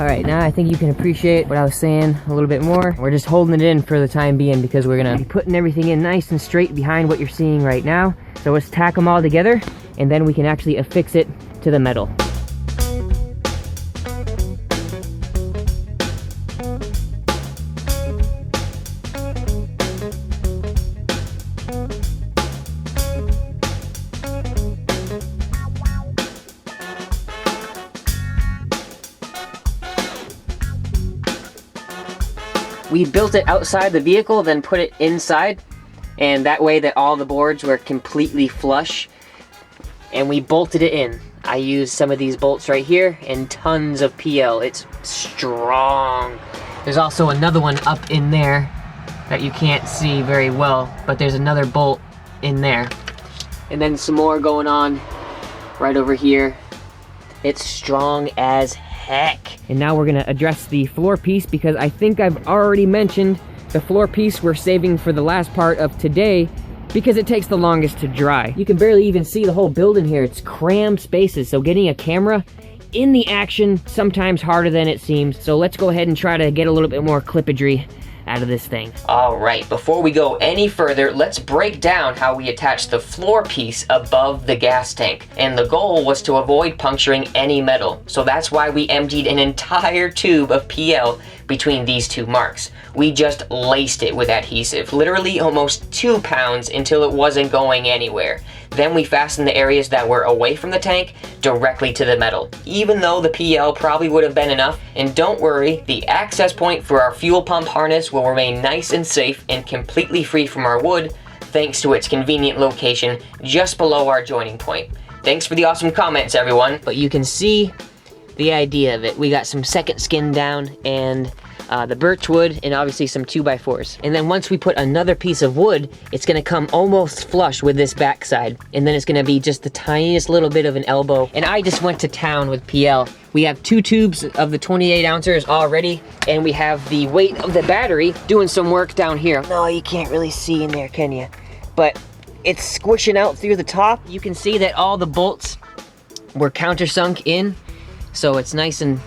right, now I think you can appreciate what I was saying a little bit more. We're just holding it in for the time being because we're gonna be putting everything in nice and straight behind what you're seeing right now. So let's tack them all together and then we can actually affix it to the metal. We built it outside the vehicle, then put it inside, and that way that all the boards were completely flush, and we bolted it in. I used some of these bolts right here and tons of PL. It's strong. There's also another one up in there that you can't see very well, but there's another bolt in there. And then some more going on right over here. It's strong as heck. And now we're gonna address the floor piece because I think I've already mentioned the floor piece we're saving for the last part of today because it takes the longest to dry. You can barely even see the whole building here. It's crammed spaces, so getting a camera in the action sometimes harder than it seems. So let's go ahead and try to get a little bit more clipagery out of this thing. All right, before we go any further, let's break down how we attach the floor piece above the gas tank. And the goal was to avoid puncturing any metal. So that's why we emptied an entire tube of PL between these two marks. We just laced it with adhesive, literally almost 2 pounds until it wasn't going anywhere. Then we fastened the areas that were away from the tank directly to the metal, even though the PL probably would have been enough. And don't worry, the access point for our fuel pump harness will remain nice and safe and completely free from our wood, thanks to its convenient location just below our joining point. Thanks for the awesome comments, everyone. But you can see the idea of it. We got some second skin down and the birch wood and obviously some 2x4s. And then once we put another piece of wood, it's gonna come almost flush with this backside. And then it's gonna be just the tiniest little bit of an elbow. And I just went to town with PL. We have 2 tubes of the 28 ounces already, and we have the weight of the battery doing some work down here. No, you can't really see in there, can you? But it's squishing out through the top. You can see that all the bolts were countersunk in, so it's nice and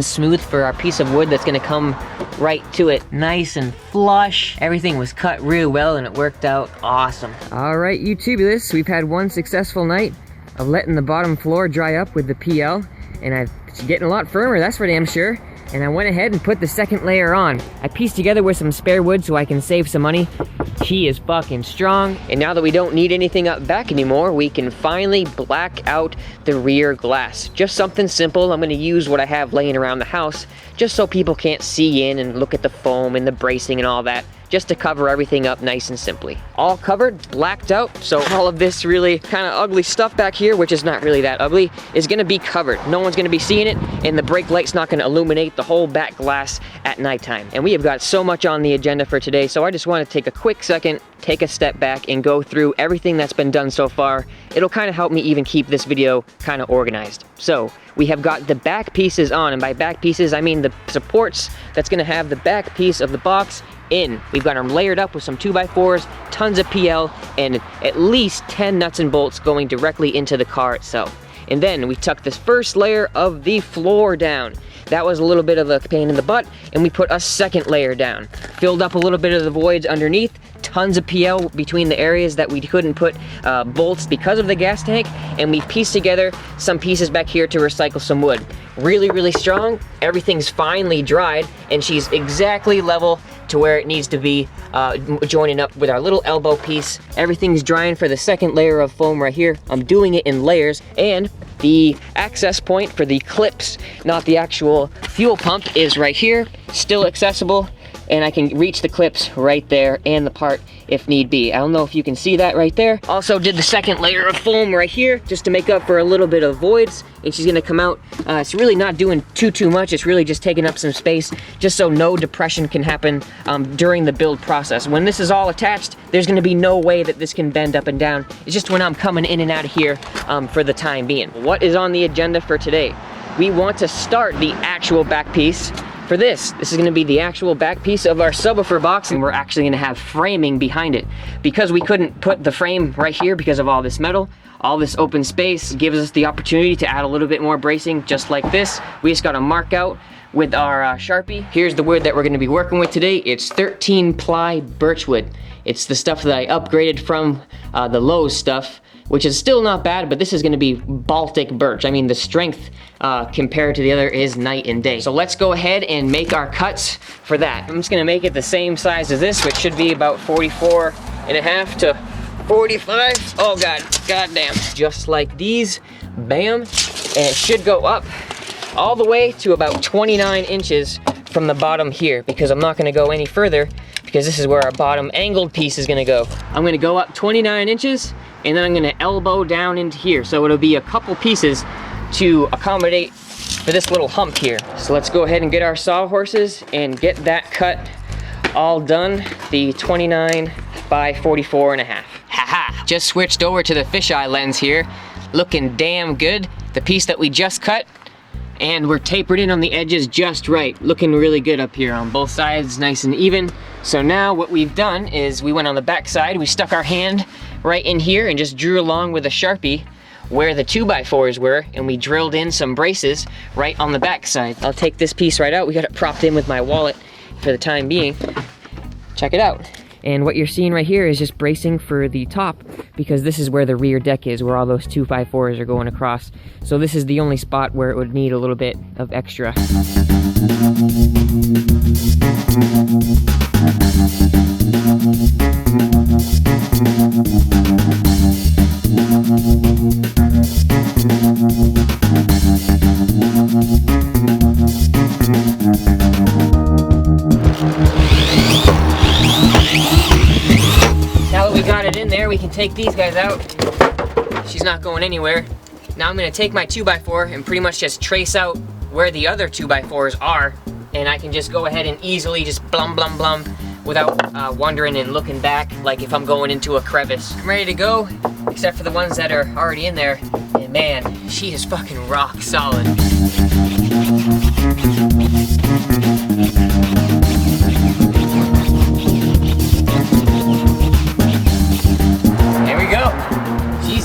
smooth for our piece of wood that's gonna come right to it. Nice and flush. Everything was cut real well and it worked out awesome. All right, YouTubulous, we've had one successful night of letting the bottom floor dry up with the PL, and it's getting a lot firmer, that's for damn sure. And I went ahead and put the second layer on. I pieced together with some spare wood so I can save some money. She is fucking strong. And now that we don't need anything up back anymore, we can finally black out the rear glass. Just something simple. I'm gonna use what I have laying around the house just so people can't see in and look at the foam and the bracing and all that, just to cover everything up nice and simply. All covered, blacked out, so all of this really kind of ugly stuff back here, which is not really that ugly, is gonna be covered. No one's gonna be seeing it, and the brake light's not gonna illuminate the whole back glass at nighttime. And we have got so much on the agenda for today, so I just wanna take a quick second, take a step back, and go through everything that's been done so far. It'll kind of help me even keep this video kind of organized. So, we have got the back pieces on, and by back pieces, I mean the supports that's gonna have the back piece of the box in. We've got them layered up with some 2x4s, tons of PL, and at least 10 nuts and bolts going directly into the car itself. And then we tucked this first layer of the floor down. That was a little bit of a pain in the butt, and we put a second layer down. Filled up a little bit of the voids underneath, tons of PL between the areas that we couldn't put bolts because of the gas tank, and we pieced together some pieces back here to recycle some wood. Really, really strong. Everything's finally dried, and she's exactly level to where it needs to be, joining up with our little elbow piece. Everything's drying for the second layer of foam right here. I'm doing it in layers, and the access point for the clips, not the actual fuel pump, is right here, still accessible, and I can reach the clips right there and the part if need be. I don't know if you can see that right there. Also did the second layer of foam right here just to make up for a little bit of voids, and she's gonna come out. It's really not doing too much. It's really just taking up some space just so no depression can happen during the build process. When this is all attached, there's gonna be no way that this can bend up and down. It's just when I'm coming in and out of here for the time being. What is on the agenda for today? We want to start the actual back piece. For this is gonna be the actual back piece of our subwoofer box, and we're actually gonna have framing behind it. Because we couldn't put the frame right here because of all this metal, all this open space gives us the opportunity to add a little bit more bracing just like this. We just gotta mark out with our Sharpie. Here's the wood that we're gonna be working with today. It's 13 ply birchwood. It's the stuff that I upgraded from the Lowe's stuff, which is still not bad, but this is gonna be Baltic birch. I mean, the strength compared to the other is night and day. So let's go ahead and make our cuts for that. I'm just gonna make it the same size as this, which should be about 44.5 to 45. Oh God, goddamn. Just like these, bam. And it should go up all the way to about 29 inches from the bottom here, because I'm not gonna go any further, because this is where our bottom angled piece is gonna go. I'm gonna go up 29 inches, and then I'm gonna elbow down into here. So it'll be a couple pieces to accommodate for this little hump here. So let's go ahead and get our sawhorses and get that cut all done, the 29 by 44.5. Haha, just switched over to the fisheye lens here. Looking damn good. The piece that we just cut, and we're tapered in on the edges just right. Looking really good up here on both sides, nice and even. So now what we've done is we went on the back side, we stuck our hand right in here and just drew along with a Sharpie where the 2x4s were, and we drilled in some braces right on the back side. I'll take this piece right out. We got it propped in with my wallet for the time being. Check it out. And what you're seeing right here is just bracing for the top, because this is where the rear deck is, where all those 2x4s are going across. So this is the only spot where it would need a little bit of extra. We can take these guys out. She's not going anywhere. Now I'm gonna take my 2x4 and pretty much just trace out where the other 2x4s are, and I can just go ahead and easily just blum blum blum without wondering and looking back like if I'm going into a crevice. I'm ready to go, except for the ones that are already in there, and man, she is fucking rock solid.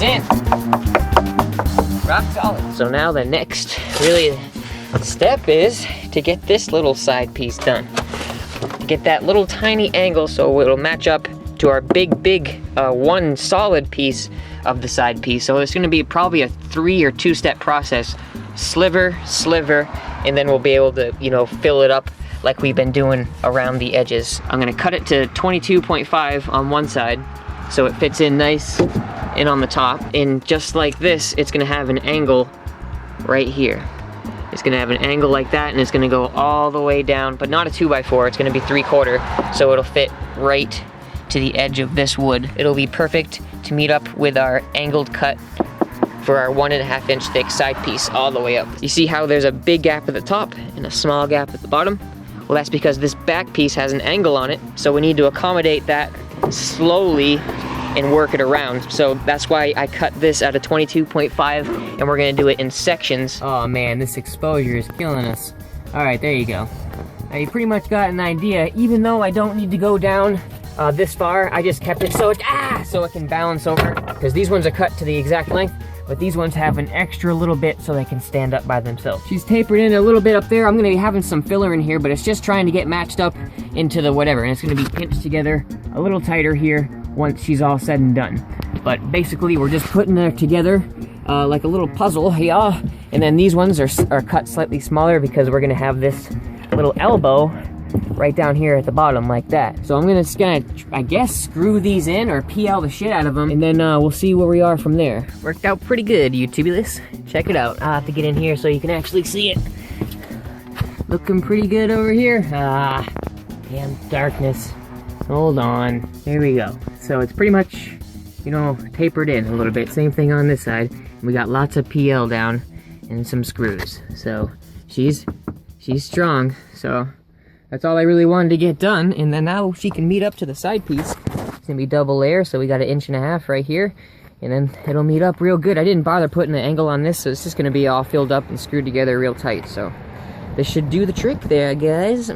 In. Rock solid. So now the next really step is to get this little side piece done. Get that little tiny angle so it'll match up to our big one solid piece of the side piece. So it's gonna be probably a 3 or 2 step process. Sliver, and then we'll be able to, you know, fill it up like we've been doing around the edges. I'm gonna cut it to 22.5 on one side so it fits in nice and on the top, and just like this, it's gonna have an angle right here. It's gonna have an angle like that, and it's gonna go all the way down, but not a 2x4, it's gonna be 3/4, so it'll fit right to the edge of this wood. It'll be perfect to meet up with our angled cut for our 1.5 inch thick side piece all the way up. You see how there's a big gap at the top and a small gap at the bottom? Well, that's because this back piece has an angle on it, so we need to accommodate that slowly and work it around. So that's why I cut this at a 22.5, and we're gonna do it in sections. Oh man, this exposure is killing us. All right, there you go. Now you pretty much got an idea. Even though I don't need to go down this far, I just kept it so it can balance over, because these ones are cut to the exact length, but these ones have an extra little bit so they can stand up by themselves. She's tapered in a little bit up there. I'm gonna be having some filler in here, but it's just trying to get matched up into the whatever, and it's gonna be pinched together a little tighter here once she's all said and done. But basically, we're just putting her together like a little puzzle, yeah. And then these ones are cut slightly smaller because we're gonna have this little elbow right down here at the bottom like that. So I'm just gonna, I guess, screw these in or PL the shit out of them, and then we'll see where we are from there. Worked out pretty good, YouTubulous. Check it out. I'll have to get in here so you can actually see it. Looking pretty good over here. Ah, damn darkness. Hold on. There we go. So it's pretty much, you know, tapered in a little bit. Same thing on this side. We got lots of PL down and some screws. So she's strong. So that's all I really wanted to get done, and then now she can meet up to the side piece. It's gonna be double layer, so we got 1.5 inches right here, and then it'll meet up real good. I didn't bother putting an angle on this, so it's just gonna be all filled up and screwed together real tight. So this should do the trick there, guys.